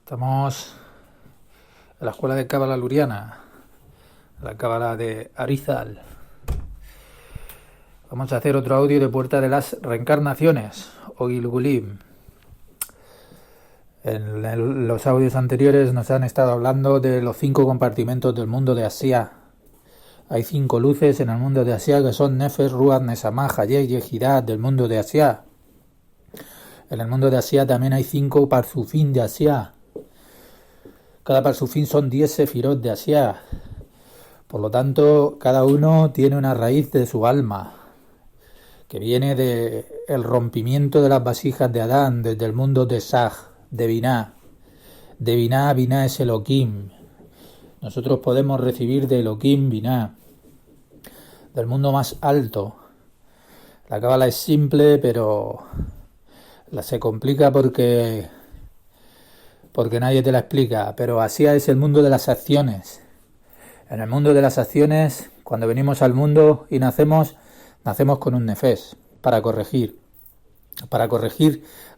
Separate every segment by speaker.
Speaker 1: Estamos en la escuela de Cábala Luriana, la Cábala de Arizal. Vamos a hacer otro audio de Puerta de las Reencarnaciones, o Gilgulim. En los audios anteriores nos han estado hablando de los 5 compartimentos del mundo de Asia. Hay 5 luces en el mundo de Asia que son Nefesh, Ruach, Nesamá, Hayeh y Ejidad del mundo de Asia. En el mundo de Asia también hay 5 Parzufín de Asia. Cada Parzufín son 10 Sefirot de Asia. Por lo tanto, cada uno tiene una raíz de su alma, que viene del rompimiento de las vasijas de Adán, desde el mundo de Saj, de Binah. De Binah, Binah es Elohim. Nosotros podemos recibir de Elohim Binah, del mundo más alto. La cábala es simple, pero se complica porque nadie te la explica. Pero Asia es el mundo de las acciones. En el mundo de las acciones, cuando venimos al mundo y nacemos con un nefesh para corregir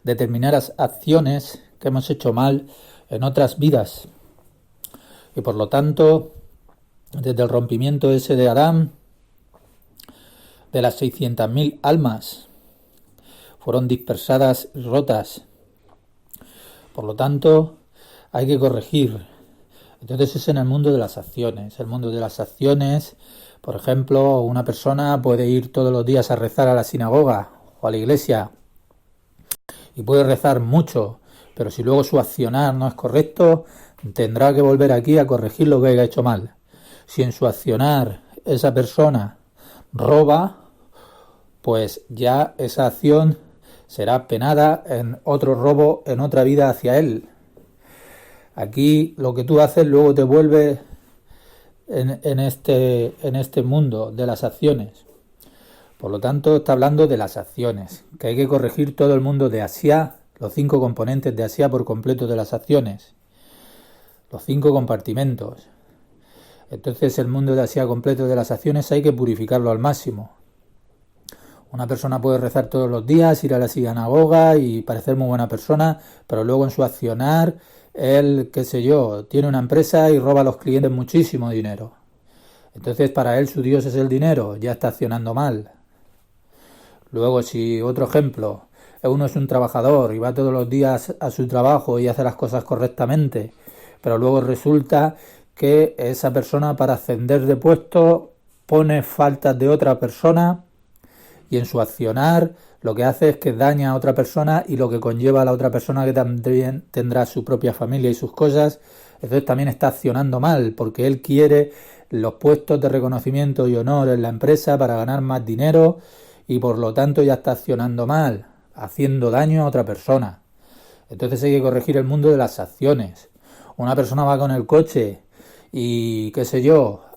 Speaker 1: determinadas acciones que hemos hecho mal en otras vidas. Y por lo tanto, desde el rompimiento ese de Adán, de las 600.000 almas fueron dispersadas y rotas. Por lo tanto, hay que corregir. Entonces es en el mundo de las acciones. El mundo de las acciones, por ejemplo, una persona puede ir todos los días a rezar a la sinagoga o a la iglesia y puede rezar mucho, pero si luego su accionar no es correcto, tendrá que volver aquí a corregir lo que haya hecho mal. Si en su accionar esa persona roba, pues ya esa acción será penada en otro robo, en otra vida hacia él. Aquí lo que tú haces luego te vuelve en este mundo de las acciones. Por lo tanto, está hablando de las acciones, que hay que corregir todo el mundo de Asia, los 5 componentes de Asia por completo de las acciones, los 5 compartimentos. Entonces el mundo de Asia completo de las acciones hay que purificarlo al máximo. Una persona puede rezar todos los días, ir a la sinagoga y parecer muy buena persona, pero luego en su accionar, él, tiene una empresa y roba a los clientes muchísimo dinero. Entonces para él su Dios es el dinero, ya está accionando mal. Luego, si otro ejemplo, uno es un trabajador y va todos los días a su trabajo y hace las cosas correctamente, pero luego resulta que esa persona para ascender de puesto pone faltas de otra persona y en su accionar lo que hace es que daña a otra persona y lo que conlleva a la otra persona que también tendrá su propia familia y sus cosas. Entonces también está accionando mal porque él quiere los puestos de reconocimiento y honor en la empresa para ganar más dinero y por lo tanto ya está accionando mal, haciendo daño a otra persona. Entonces hay que corregir el mundo de las acciones. Una persona va con el coche y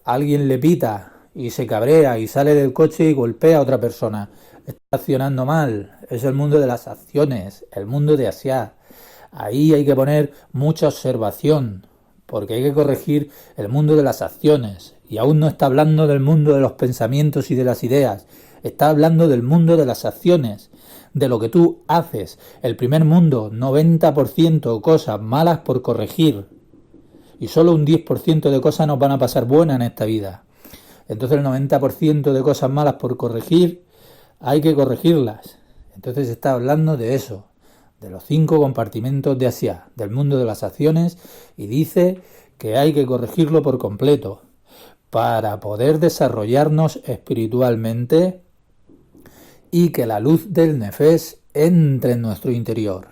Speaker 1: alguien le pita y se cabrea y sale del coche y golpea a otra persona. Está accionando mal. Es el mundo de las acciones, el mundo de Asia. Ahí hay que poner mucha observación, porque hay que corregir el mundo de las acciones. Y aún no está hablando del mundo de los pensamientos y de las ideas. Está hablando del mundo de las acciones, de lo que tú haces. El primer mundo, 90% cosas malas por corregir. Y solo un 10% de cosas nos van a pasar buenas en esta vida. Entonces el 90% de cosas malas por corregir, hay que corregirlas. Entonces está hablando de eso, de los 5 compartimentos de Asia, del mundo de las acciones, y dice que hay que corregirlo por completo para poder desarrollarnos espiritualmente y que la luz del nefesh entre en nuestro interior.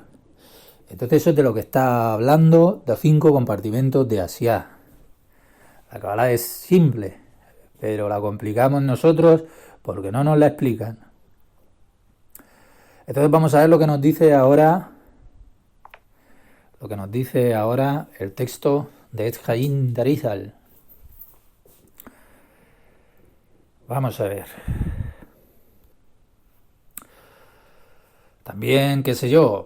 Speaker 1: Entonces eso es de lo que está hablando, de los 5 compartimentos de Asia. La cábala es simple, pero la complicamos nosotros porque no nos la explican. Entonces vamos a ver lo que nos dice ahora el texto de Etz Chaim de Arizal. Vamos a ver. También,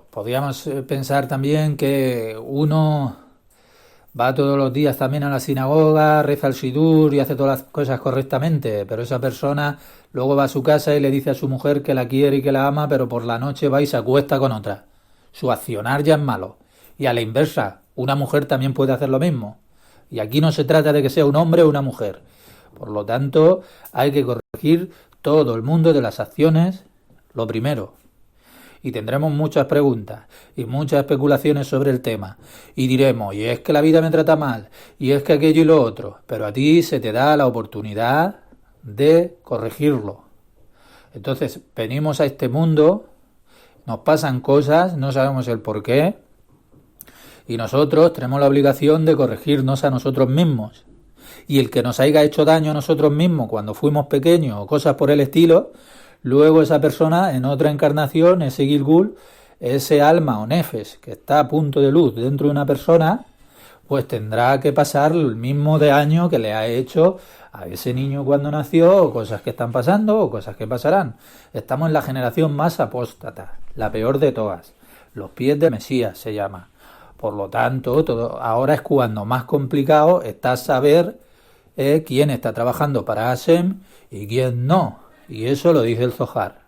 Speaker 1: podríamos pensar también que uno va todos los días también a la sinagoga, reza el Sidur y hace todas las cosas correctamente, pero esa persona luego va a su casa y le dice a su mujer que la quiere y que la ama, pero por la noche va y se acuesta con otra. Su accionar ya es malo. Y a la inversa, Una mujer también puede hacer lo mismo. Y aquí no se trata de que sea un hombre o una mujer. Por lo tanto, hay que corregir todo el mundo de las acciones, lo primero. Y tendremos muchas preguntas y muchas especulaciones sobre el tema. Y diremos, y es que la vida me trata mal, y es que aquello y lo otro. Pero a ti se te da la oportunidad de corregirlo. Entonces, venimos a este mundo, nos pasan cosas, no sabemos el por qué, y nosotros tenemos la obligación de corregirnos a nosotros mismos. Y el que nos haya hecho daño a nosotros mismos cuando fuimos pequeños o cosas por el estilo, luego esa persona en otra encarnación, ese Gilgul, ese alma o nefes que está a punto de luz dentro de una persona, pues tendrá que pasar el mismo daño que le ha hecho a ese niño cuando nació, o cosas que están pasando, o cosas que pasarán. Estamos en la generación más apóstata, la peor de todas. Los pies de Mesías se llama. Por lo tanto, todo ahora es cuando más complicado está saber quién está trabajando para Hashem y quién no. Y eso lo dice el Zohar.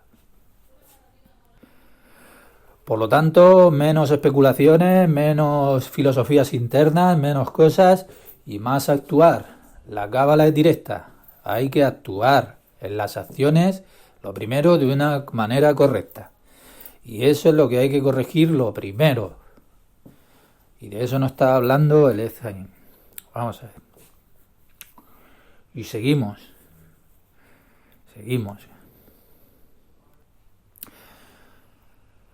Speaker 1: Por lo tanto, menos especulaciones, menos filosofías internas, menos cosas y más actuar. La cábala es directa. Hay que actuar en las acciones, lo primero, de una manera correcta. Y eso es lo que hay que corregir lo primero. Y de eso no está hablando el Ezaim. Vamos a ver. Y seguimos.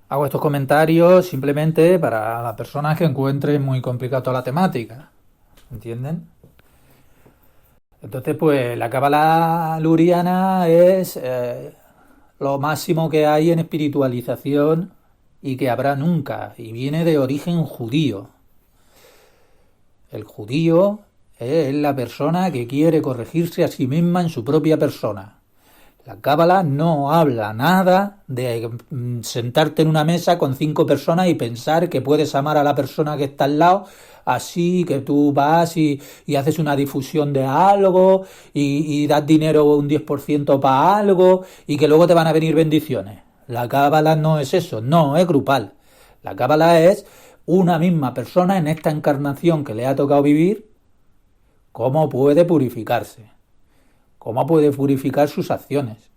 Speaker 1: Hago estos comentarios simplemente para las personas que encuentren muy complicado toda la temática. ¿Entienden? Entonces, pues la cábala luriana es lo máximo que hay en espiritualización y que habrá nunca. Y viene de origen judío. El judío es la persona que quiere corregirse a sí misma en su propia persona. La cábala no habla nada de sentarte en una mesa con 5 personas y pensar que puedes amar a la persona que está al lado, así que tú vas y haces una difusión de algo y das dinero un 10% para algo y que luego te van a venir bendiciones. La cábala no es eso, no es grupal. La cábala es una misma persona en esta encarnación que le ha tocado vivir, cómo puede purificarse. ¿Cómo puede purificar sus acciones?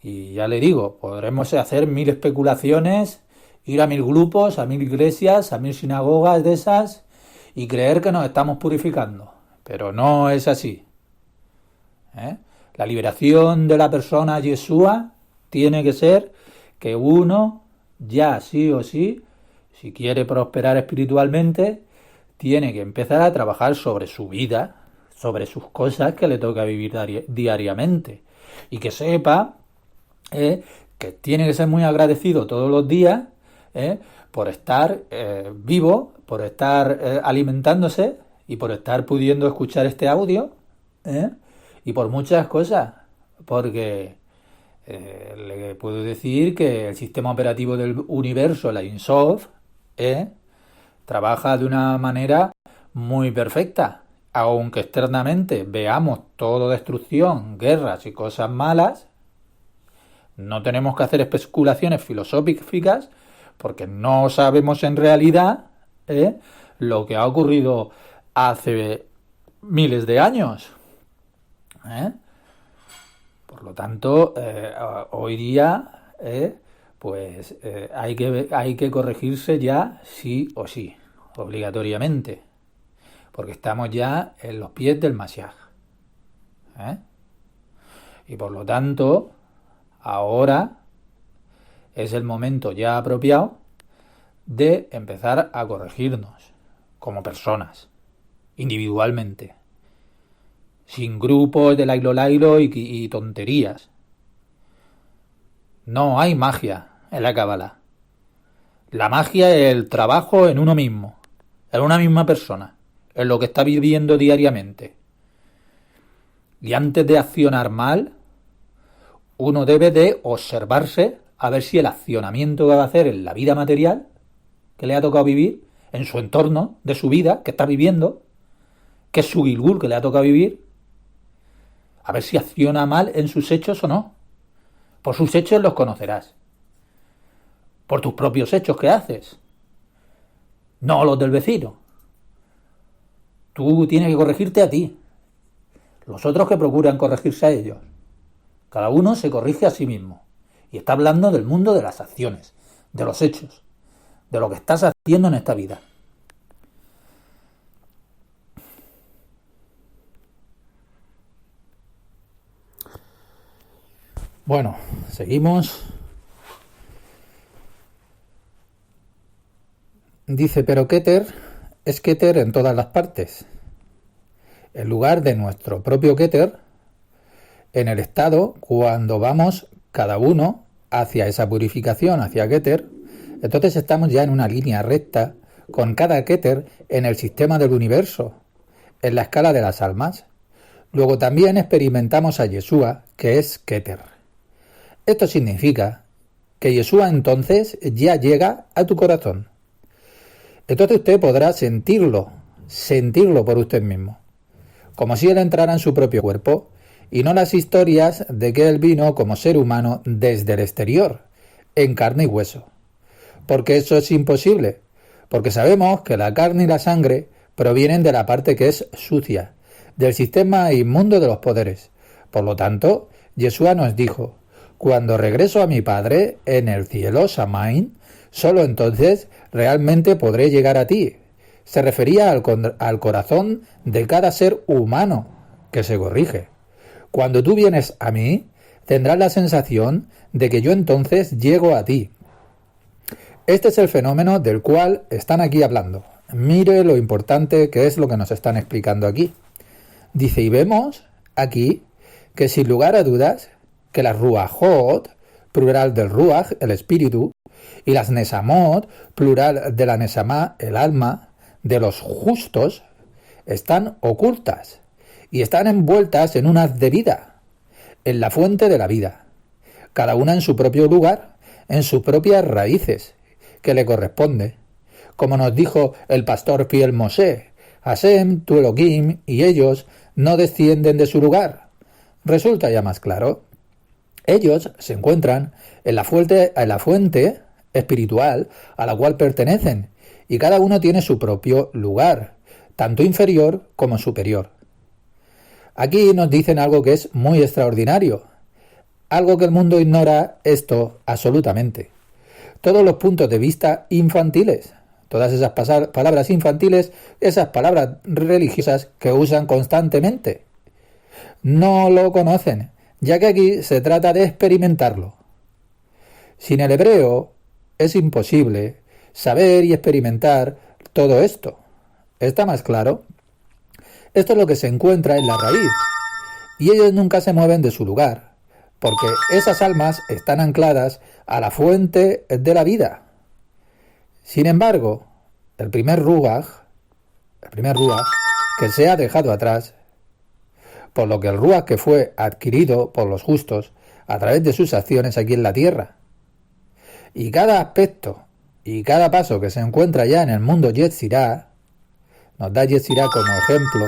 Speaker 1: Y ya le digo, podremos hacer 1000 especulaciones, ir a 1000 grupos, a 1000 iglesias, a 1000 sinagogas de esas y creer que nos estamos purificando. Pero no es así. La liberación de la persona Yeshua tiene que ser que uno ya sí o sí, si quiere prosperar espiritualmente, tiene que empezar a trabajar sobre su vida, sobre sus cosas que le toca vivir diariamente. Y que sepa que tiene que ser muy agradecido todos los días por estar vivo, por estar alimentándose y por estar pudiendo escuchar este audio y por muchas cosas. Porque le puedo decir que el sistema operativo del universo, la INSOF, trabaja de una manera muy perfecta. Aunque externamente veamos todo destrucción, guerras y cosas malas, no tenemos que hacer especulaciones filosóficas porque no sabemos en realidad lo que ha ocurrido hace miles de años. Por lo tanto, hoy día hay que corregirse ya sí o sí, obligatoriamente. Porque estamos ya en los pies del Mashiach. Y por lo tanto, ahora es el momento ya apropiado de empezar a corregirnos como personas, individualmente, sin grupos de lailo y tonterías. No hay magia en la cábala. La magia es el trabajo en uno mismo, en una misma persona, en lo que está viviendo diariamente. Y antes de accionar mal, uno debe de observarse a ver si el accionamiento que va a hacer en la vida material que le ha tocado vivir, en su entorno de su vida que está viviendo, que es su Gilgul que le ha tocado vivir, a ver si acciona mal en sus hechos o no. Por sus hechos los conocerás. Por tus propios hechos que haces. no los del vecino. Tú tienes que corregirte a ti, los otros que procuran corregirse a ellos. Cada uno se corrige a sí mismo. Y está hablando del mundo de las acciones, de los hechos, de lo que estás haciendo en esta vida. Bueno, seguimos. Dice, pero Keter es Keter en todas las partes. En lugar de nuestro propio Keter, en el estado, cuando vamos cada uno hacia esa purificación, hacia Keter, entonces estamos ya en una línea recta con cada Keter en el sistema del universo, en la escala de las almas. Luego también experimentamos a Yeshua, que es Keter. Esto significa que Yeshua entonces ya llega a tu corazón. Entonces usted podrá sentirlo por usted mismo, como si él entrara en su propio cuerpo, y no las historias de que él vino como ser humano desde el exterior, en carne y hueso. Porque eso es imposible, porque sabemos que la carne y la sangre provienen de la parte que es sucia, del sistema inmundo de los poderes. Por lo tanto, Yeshua nos dijo, cuando regreso a mi Padre en el cielo, Shamaim, solo entonces realmente podré llegar a ti. Se refería al corazón de cada ser humano que se corrige. Cuando tú vienes a mí, tendrás la sensación de que yo entonces llego a ti. Este es el fenómeno del cual están aquí hablando. Mire lo importante que es lo que nos están explicando aquí. Dice, y vemos aquí que sin lugar a dudas, que las ruajot, plural del ruaj, el espíritu, y las nesamot, plural de la nesamá, el alma, de los justos, están ocultas y están envueltas en un haz de vida, en la fuente de la vida, cada una en su propio lugar, en sus propias raíces, que le corresponde. Como nos dijo el pastor fiel Mosé, Hashem, tu Elohim, y ellos no descienden de su lugar. Resulta ya más claro. Ellos se encuentran en la fuente espiritual a la cual pertenecen, y cada uno tiene su propio lugar, tanto inferior como superior. Aquí nos dicen algo que es muy extraordinario, algo que el mundo ignora esto absolutamente. Todos los puntos de vista infantiles, todas esas palabras infantiles, esas palabras religiosas que usan constantemente, no lo conocen, ya que aquí se trata de experimentarlo. Sin el hebreo es imposible saber y experimentar todo esto. ¿Está más claro? Esto es lo que se encuentra en la raíz, y ellos nunca se mueven de su lugar, porque esas almas están ancladas a la fuente de la vida. Sin embargo, el primer ruaj que se ha dejado atrás, por lo que el ruaj que fue adquirido por los justos a través de sus acciones aquí en la tierra, y cada aspecto y cada paso que se encuentra ya en el mundo Yetzirah, nos da Yetzirah como ejemplo,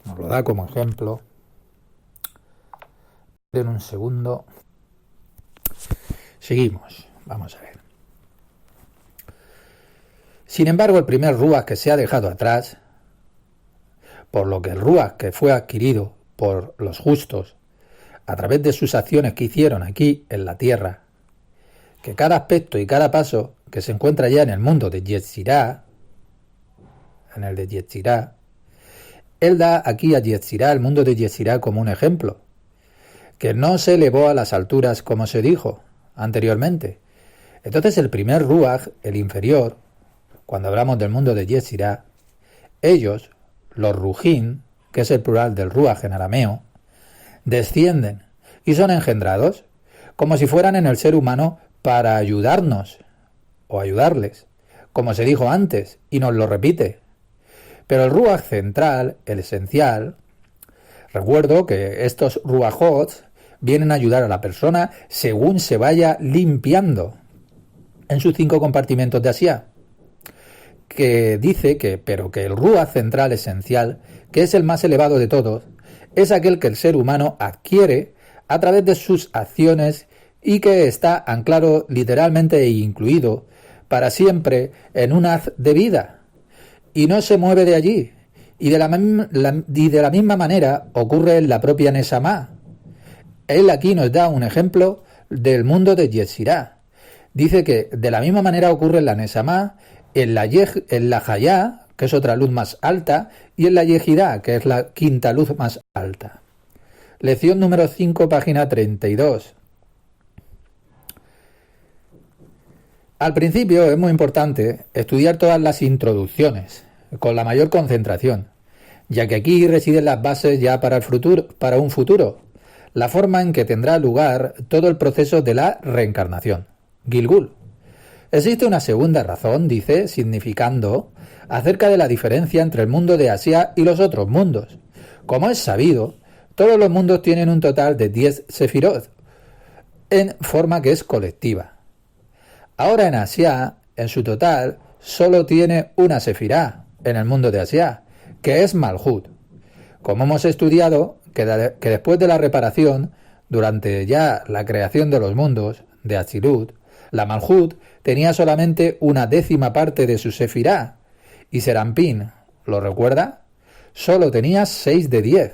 Speaker 1: nos lo da como ejemplo. En un segundo. Seguimos, vamos a ver. Sin embargo, el primer ruaj que se ha dejado atrás, por lo que el ruaj que fue adquirido por los justos a través de sus acciones que hicieron aquí en la tierra, que cada aspecto y cada paso que se encuentra ya en el mundo de Yetzirah, en el de Yetzirah, él da aquí a Yetzirah, el mundo de Yetzirah, como un ejemplo, que no se elevó a las alturas como se dijo anteriormente. Entonces el primer ruaj, el inferior, cuando hablamos del mundo de Yetzirah, ellos, los rujín, que es el plural del ruaj en arameo, descienden y son engendrados como si fueran en el ser humano para ayudarnos o ayudarles, como se dijo antes y nos lo repite. Pero el ruaj central, el esencial, recuerdo que estos ruajot vienen a ayudar a la persona según se vaya limpiando en sus 5 compartimentos de Asiá, que dice que el ruaj central esencial, que es el más elevado de todos, es aquel que el ser humano adquiere a través de sus acciones y que está anclado literalmente e incluido para siempre en un haz de vida y no se mueve de allí. Y de la misma manera ocurre en la propia Neshama. Él aquí nos da un ejemplo del mundo de Yetzirah. Dice que de la misma manera ocurre en la Neshama, en la Hayá, que es otra luz más alta, y en la Yehidá, que es la quinta luz más alta. Lección número 5, página 32. Al principio es muy importante estudiar todas las introducciones, con la mayor concentración, ya que aquí residen las bases ya para un futuro, la forma en que tendrá lugar todo el proceso de la reencarnación. Gilgul. Existe una segunda razón, dice, significando, acerca de la diferencia entre el mundo de Asia y los otros mundos. Como es sabido, todos los mundos tienen un total de 10 sefirot, en forma que es colectiva. Ahora en Asia, en su total, solo tiene una sefirá en el mundo de Asia, que es Malhut. Como hemos estudiado, que después de la reparación, durante ya la creación de los mundos, de Atzilut, la Malhut tenía solamente una décima parte de su sefirá, y Serampín, ¿lo recuerda? Solo tenía 6 de 10.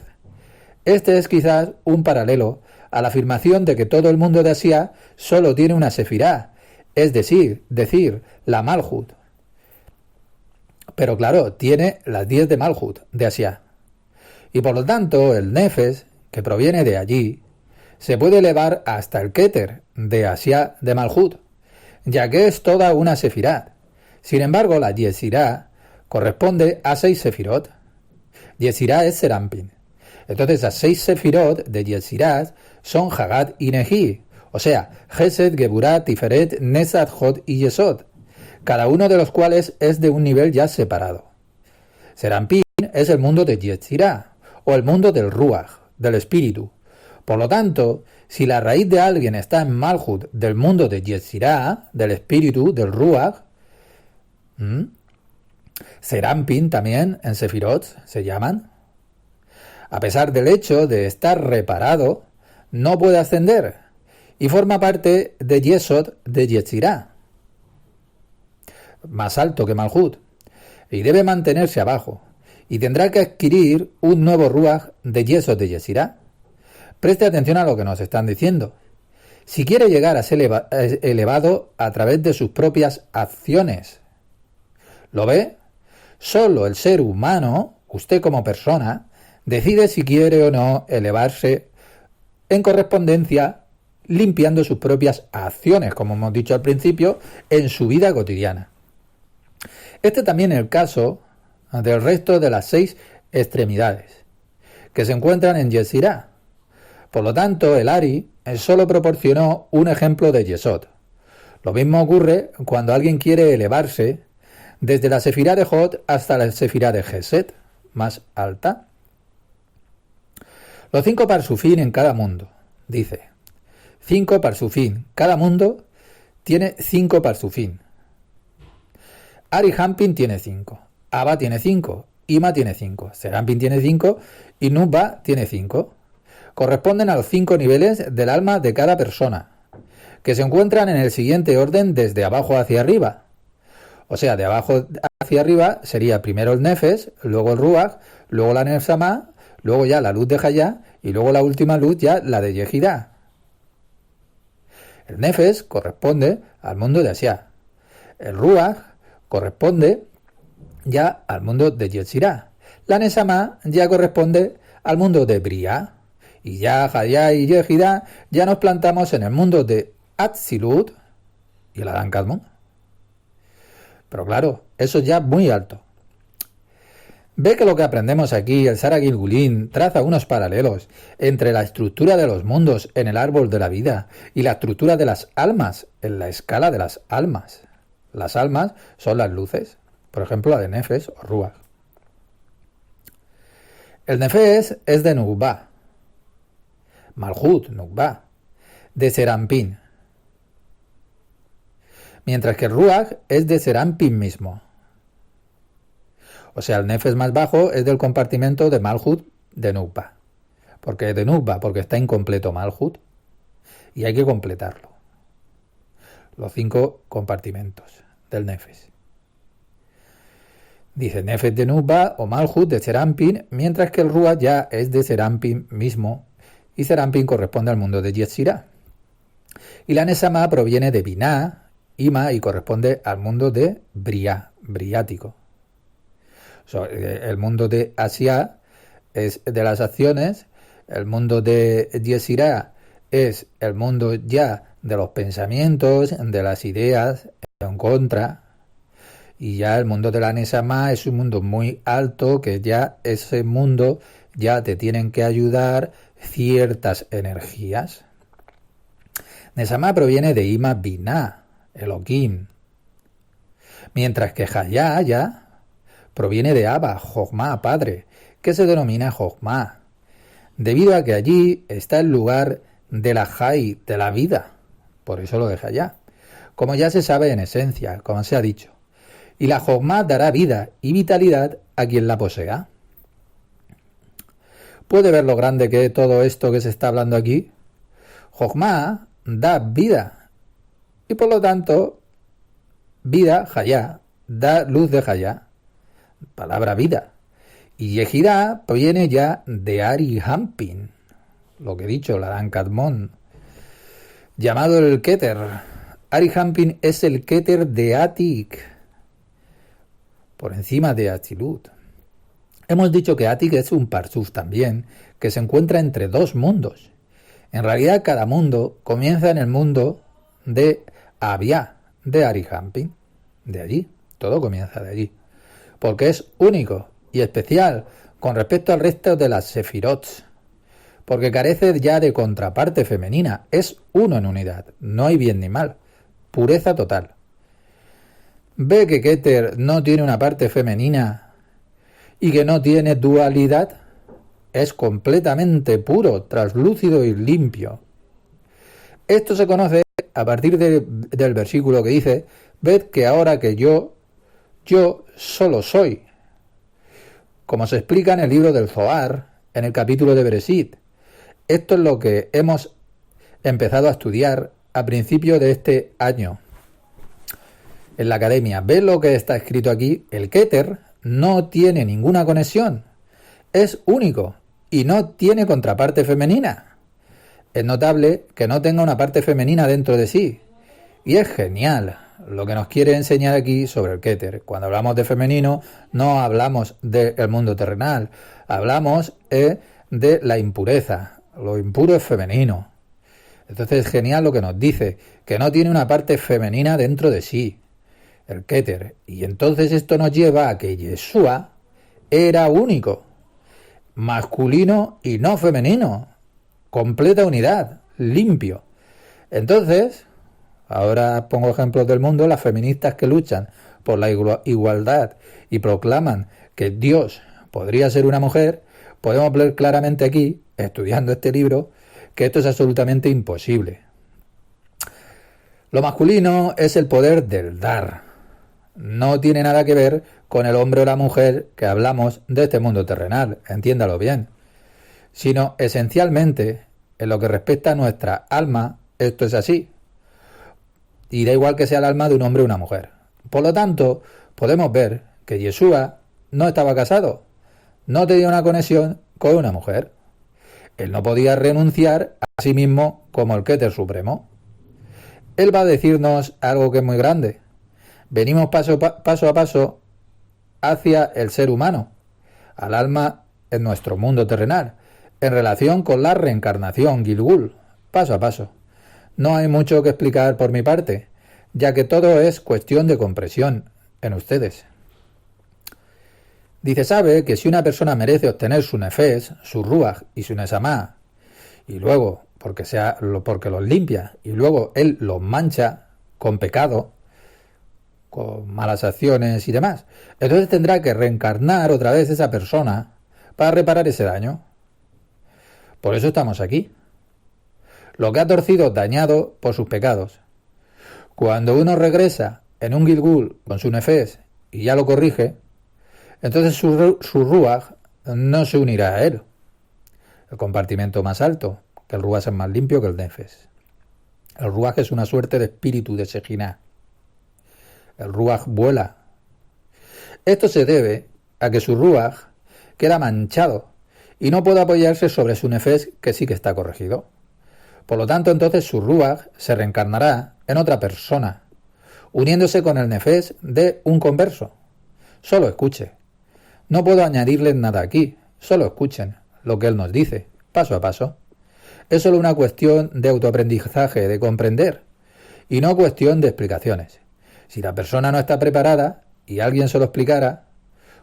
Speaker 1: Este es quizás un paralelo a la afirmación de que todo el mundo de Asia solo tiene una sefirá, es decir, la Malhut. Pero claro, tiene las 10 de Malhut, de Asia. Y por lo tanto, el Nefesh, que proviene de allí, se puede elevar hasta el Keter, de Asia de Malhut, ya que es toda una sefirá. Sin embargo, la Yetzirah corresponde a 6 sefirot. Yetzirah es Serampín. Entonces, las 6 sefirot de Yetzirah son Hagat y Nehi, o sea, Gesed, Geburah, Tiferet, Nesat, Hod y Yesod, cada uno de los cuales es de un nivel ya separado. Serampín es el mundo de Yetzirah, o el mundo del Ruach, del espíritu. Por lo tanto, si la raíz de alguien está en Malhut del mundo de Yetzirah, del espíritu, del Ruach, Serampín también en Sefirot se llaman. A pesar del hecho de estar reparado, no puede ascender y forma parte de Yesod de Yetzirah, más alto que Malhut, y debe mantenerse abajo, y tendrá que adquirir un nuevo Ruach de Yesod de Yetzirah. Preste atención a lo que nos están diciendo. Si quiere llegar a ser elevado a través de sus propias acciones, ¿lo ve? Solo el ser humano, usted como persona, decide si quiere o no elevarse en correspondencia, limpiando sus propias acciones, como hemos dicho al principio, en su vida cotidiana. Este también es el caso del resto de las 6 extremidades, que se encuentran en Yetzirah. Por lo tanto, el Ari solo proporcionó un ejemplo de Yesod. Lo mismo ocurre cuando alguien quiere elevarse desde la sefirá de Hod hasta la sefirá de Gesed, más alta. Los 5 parsufín en cada mundo, dice. 5 parsufín. Cada mundo tiene 5 parsufín. Ari Hampin tiene 5. Abba tiene 5. Ima tiene 5. Serampin tiene 5. Y Nubba tiene 5. Corresponden a los 5 niveles del alma de cada persona, que se encuentran en el siguiente orden desde abajo hacia arriba. O sea, de abajo hacia arriba sería primero el Nefesh, luego el Ruach, luego la Neshama, luego ya la luz de Hayá y luego la última luz ya la de Yehidá. El Nefesh corresponde al mundo de Asia. El Ruach corresponde ya al mundo de Yetzirah. La Neshama ya corresponde al mundo de Briah. Y ya Hayá y Yehidá ya nos plantamos en el mundo de Atzilut y el Adán Kadmon. Pero claro, eso ya es muy alto. Ve que lo que aprendemos aquí, el Sara Gilgulin traza unos paralelos entre la estructura de los mundos en el árbol de la vida y la estructura de las almas en la escala de las almas. Las almas son las luces, por ejemplo la de Nefesh o Ruach. El Nefesh es de Nukba, Malhut, Nukba, de Serampín, mientras que el Ruach es de Serampín mismo. O sea, el Nefesh más bajo es del compartimento de Malhut de Nukba. Porque de Nukba, porque está incompleto Malhut y hay que completarlo. Los 5 compartimentos del Nefesh. Dice Nefesh de Nukba o Malhut de Serampin, mientras que el Ruach ya es de Serampin mismo, y Serampin corresponde al mundo de Yetzirah. Y la Nesama proviene de Binah, Ima, y corresponde al mundo de Briá, briático. El mundo de Asia es de las acciones, el mundo de Yetzirah es el mundo ya de los pensamientos, de las ideas en contra, y ya el mundo de la Nesama es un mundo muy alto, que ya ese mundo ya te tienen que ayudar ciertas energías. Nesama proviene de Ima Binah, Elohim, mientras que Hayá ya proviene de Abba, Jochma, Padre, que se denomina Jochma, debido a que allí está el lugar de la Hay, de la vida, por eso lo de Hayá, como ya se sabe en esencia, como se ha dicho. Y la Jochma dará vida y vitalidad a quien la posea. ¿Puede ver lo grande que es todo esto que se está hablando aquí? Jochma da vida, y por lo tanto, vida, Hayá, da luz de Hayá, palabra vida. Y Yehidá proviene ya de Ari Hampin, lo que he dicho, la Dan Kadmon, llamado el Keter. Ari Hampin es el Keter de Atik, por encima de Atzilut. Hemos dicho que Atik es un Parsuf también, que se encuentra entre dos mundos. En realidad cada mundo comienza en el mundo de Abia, de Ari Hampin, de allí, todo comienza de allí, porque es único y especial con respecto al resto de las Sefirot, porque carece ya de contraparte femenina, es uno en unidad, no hay bien ni mal, pureza total. ¿Ve que Keter no tiene una parte femenina y que no tiene dualidad? Es completamente puro, translúcido y limpio. Esto se conoce a partir del versículo que dice: ved que ahora que yo solo soy, como se explica en el libro del Zohar, en el capítulo de Bereshit. Esto es lo que hemos empezado a estudiar a principio de este año en la academia. ¿Ves lo que está escrito aquí? El Keter no tiene ninguna conexión, es único y no tiene contraparte femenina. Es notable que no tenga una parte femenina dentro de sí, y es genial lo que nos quiere enseñar aquí sobre el Keter. Cuando hablamos de femenino no hablamos del mundo terrenal, hablamos de la impureza. Lo impuro es femenino. Entonces es genial lo que nos dice, que no tiene una parte femenina dentro de sí, el Keter. Y entonces esto nos lleva a que Yeshua era único, masculino y no femenino, completa unidad, limpio. Entonces, ahora pongo ejemplos del mundo, las feministas que luchan por la igualdad y proclaman que Dios podría ser una mujer, podemos ver claramente aquí, estudiando este libro, que esto es absolutamente imposible. Lo masculino es el poder del dar. No tiene nada que ver con el hombre o la mujer que hablamos de este mundo terrenal, entiéndalo bien, sino esencialmente en lo que respecta a nuestra alma, esto es así. Y da igual que sea el alma de un hombre o una mujer. Por lo tanto, podemos ver que Yeshua no estaba casado, no tenía una conexión con una mujer. Él no podía renunciar a sí mismo como el Keter Supremo. Él va a decirnos algo que es muy grande. Venimos paso a paso hacia el ser humano, al alma en nuestro mundo terrenal, en relación con la reencarnación Gilgul, paso a paso. No hay mucho que explicar por mi parte, ya que todo es cuestión de comprensión en ustedes. Dice, sabe que si una persona merece obtener su nefesh, su ruach y su nesamá, y luego, porque los limpia, y luego él los mancha con pecado, con malas acciones y demás, entonces tendrá que reencarnar otra vez esa persona para reparar ese daño. Por eso estamos aquí. Lo que ha torcido, dañado por sus pecados. Cuando uno regresa en un Gilgul con su nefesh y ya lo corrige, entonces su ruach no se unirá a él. El compartimento más alto, que el ruach es más limpio que el nefesh. El ruach es una suerte de espíritu de Shejinah. El ruaj vuela. Esto se debe a que su ruaj queda manchado y no puede apoyarse sobre su nefes, que sí que está corregido. Por lo tanto, entonces su ruaj se reencarnará en otra persona, uniéndose con el nefes de un converso. Solo escuche. No puedo añadirles nada aquí, solo escuchen lo que él nos dice, paso a paso. Es solo una cuestión de autoaprendizaje, de comprender, y no cuestión de explicaciones. Si la persona no está preparada y alguien se lo explicara,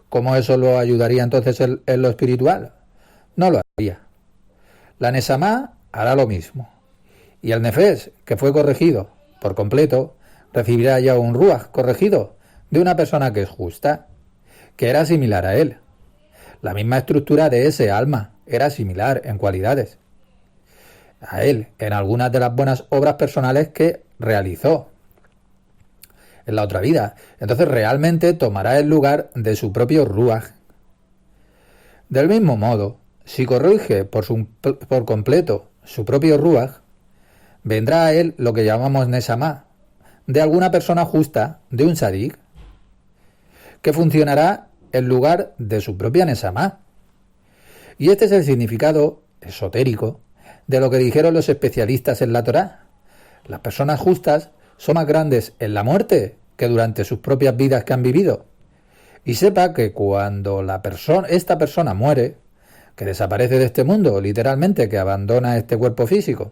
Speaker 1: ¿cómo eso lo ayudaría entonces en lo espiritual? No lo haría. La Neshama hará lo mismo. Y el nefes, que fue corregido por completo, recibirá ya un ruaj corregido de una persona que es justa, que era similar a él. La misma estructura de ese alma era similar en cualidades a él en algunas de las buenas obras personales que realizó en la otra vida. Entonces realmente tomará el lugar de su propio ruaj. Del mismo modo, si corrige por completo su propio ruaj, vendrá a él lo que llamamos Neshama, de alguna persona justa, de un sadik, que funcionará en lugar de su propia Neshama. Y este es el significado esotérico de lo que dijeron los especialistas en la Torá. Las personas justas son más grandes en la muerte que durante sus propias vidas que han vivido. Y sepa que cuando esta persona muere, que desaparece de este mundo, literalmente, que abandona este cuerpo físico,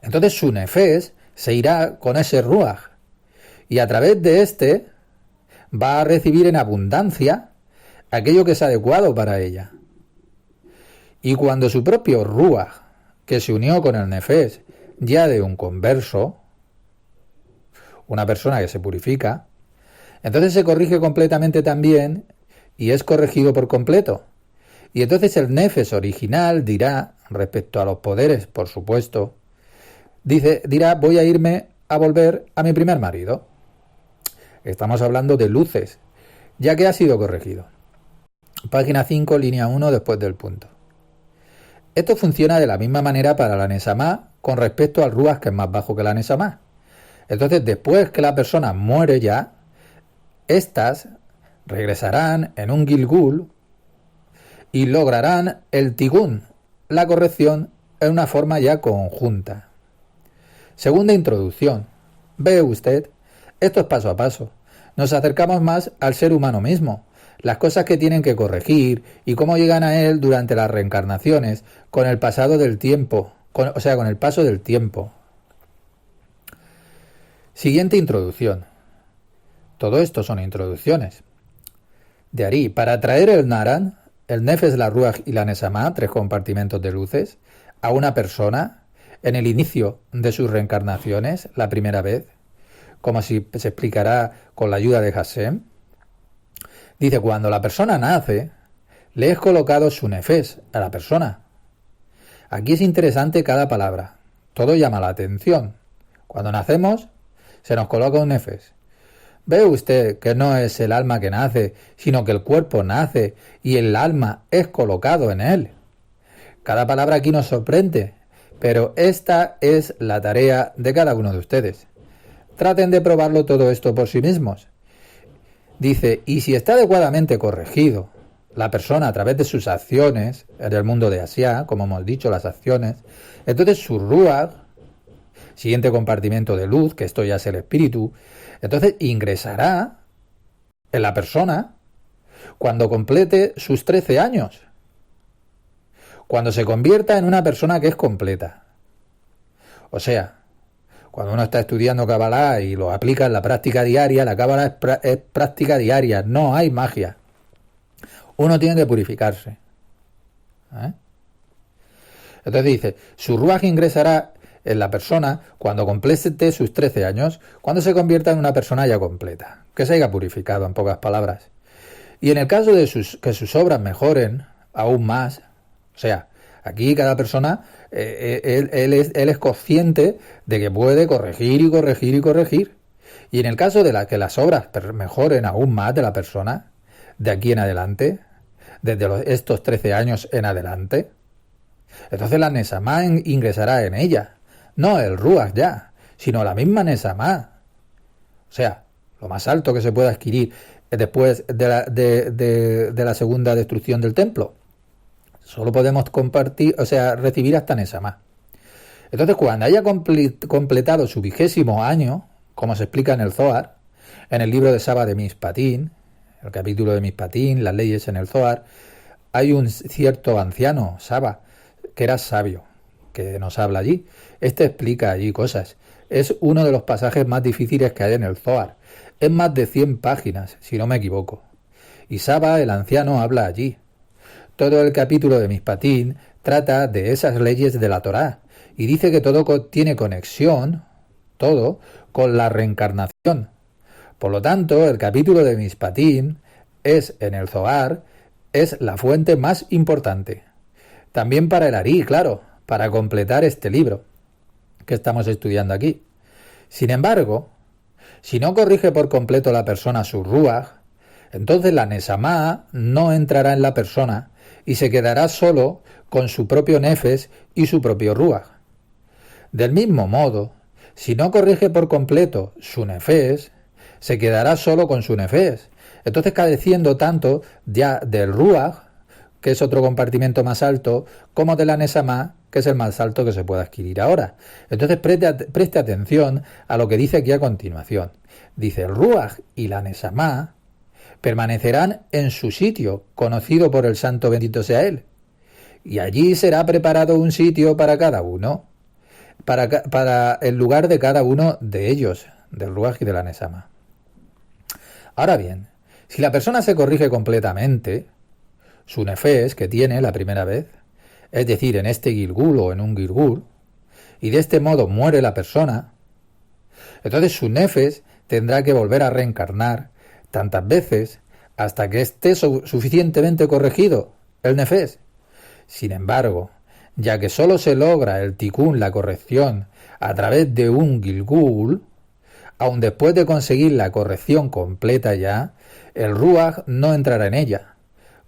Speaker 1: entonces su nefes se irá con ese ruaj y a través de este va a recibir en abundancia aquello que es adecuado para ella. Y cuando su propio ruaj, que se unió con el nefes ya de un converso, una persona que se purifica, entonces se corrige completamente también y es corregido por completo. Y entonces el nefes original dirá, respecto a los poderes, por supuesto, dirá, voy a irme a volver a mi primer marido. Estamos hablando de luces, ya que ha sido corregido. Página 5, línea 1, después del punto. Esto funciona de la misma manera para la Neshama con respecto al ruaj, que es más bajo que la Neshama. Entonces, después que la persona muere ya, estas regresarán en un Gilgul y lograrán el Tigun, la corrección, en una forma ya conjunta. Segunda introducción. Ve usted, esto es paso a paso. Nos acercamos más al ser humano mismo, las cosas que tienen que corregir y cómo llegan a él durante las reencarnaciones con el pasado del tiempo, con el paso del tiempo. Siguiente introducción. Todo esto son introducciones. De ahí, para atraer el Naran, el Nefes, la Ruach y la Neshama, 3 compartimentos de luces, a una persona en el inicio de sus reencarnaciones, la primera vez, como se explicará con la ayuda de Hashem, dice, cuando la persona nace, le es colocado su nefes a la persona. Aquí es interesante cada palabra. Todo llama la atención. Cuando nacemos, se nos coloca un nefes. Ve usted que no es el alma que nace, sino que el cuerpo nace y el alma es colocado en él. Cada palabra aquí nos sorprende, pero esta es la tarea de cada uno de ustedes. Traten de probarlo todo esto por sí mismos. Dice, y si está adecuadamente corregido la persona a través de sus acciones, en el mundo de Asia, como hemos dicho, las acciones, entonces su ruach, siguiente compartimento de luz, que esto ya es el espíritu, entonces ingresará en la persona cuando complete sus 13 años, cuando se convierta en una persona que es completa. O sea, cuando uno está estudiando Kabbalah y lo aplica en la práctica diaria, la Kabbalah es práctica diaria, no hay magia. Uno tiene que purificarse. Entonces dice, su ruaj ingresará en la persona cuando complete sus 13 años, cuando se convierta en una persona ya completa, que se haya purificado, en pocas palabras. Y en el caso de que sus obras mejoren aún más, o sea, aquí cada persona, él es consciente de que puede corregir y corregir y corregir. Y en el caso de que las obras mejoren aún más de la persona, de aquí en adelante, desde estos 13 años en adelante, entonces la Neshama ingresará en ella. No el Ruach ya, sino la misma Neshama. O sea, lo más alto que se pueda adquirir después de la segunda destrucción del templo. Solo podemos recibir hasta Nesama. Entonces, cuando haya completado su 20º año, como se explica en el Zohar, en el libro de Saba de Mishpatín, el capítulo de Mishpatín, las leyes en el Zohar, hay un cierto anciano, Saba, que era sabio, que nos habla allí. Este explica allí cosas. Es uno de los pasajes más difíciles que hay en el Zohar. Es más de 100 páginas, si no me equivoco. Y Saba, el anciano, habla allí. Todo el capítulo de Mishpatín trata de esas leyes de la Torá y dice que todo tiene conexión, todo, con la reencarnación. Por lo tanto, el capítulo de Mishpatín en el Zohar, es la fuente más importante. También para el Ari, claro, para completar este libro que estamos estudiando aquí. Sin embargo, si no corrige por completo la persona su ruaj, entonces la Nesamá no entrará en la persona y se quedará solo con su propio nefes y su propio ruaj. Del mismo modo, si no corrige por completo su nefes, se quedará solo con su nefes, entonces careciendo tanto ya del ruaj, que es otro compartimento más alto, como de la Nesamá, que es el más alto que se puede adquirir ahora. Entonces preste atención a lo que dice aquí a continuación. Dice, el ruaj y la Nesamá permanecerán en su sitio, conocido por el santo bendito sea él, y allí será preparado un sitio para cada uno, para el lugar de cada uno de ellos, del ruaj y de la Nesamá. Ahora bien, si la persona se corrige completamente, su nefes que tiene la primera vez, es decir, en este Gilgul o en un Gilgul, y de este modo muere la persona, entonces su nefes tendrá que volver a reencarnar tantas veces hasta que esté suficientemente corregido el nefes. Sin embargo, ya que solo se logra el tikkun, la corrección, a través de un Gilgul, aun después de conseguir la corrección completa ya, el ruaj no entrará en ella,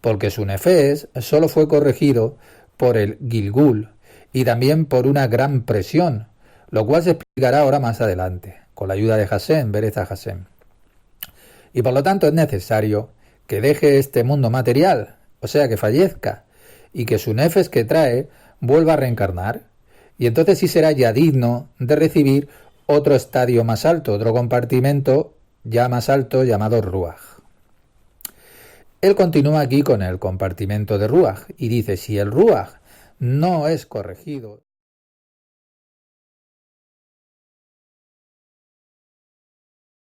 Speaker 1: porque su nefes solo fue corregido por el Gilgul y también por una gran presión, lo cual se explicará ahora más adelante, con la ayuda de Hashem, Bereza Hashem. Y por lo tanto es necesario que deje este mundo material, o sea que fallezca, y que su nefes que trae vuelva a reencarnar, y entonces sí será ya digno de recibir otro estadio más alto, otro compartimento ya más alto llamado ruaj. Él continúa aquí con el compartimento de ruaj y dice, si el ruaj no es corregido,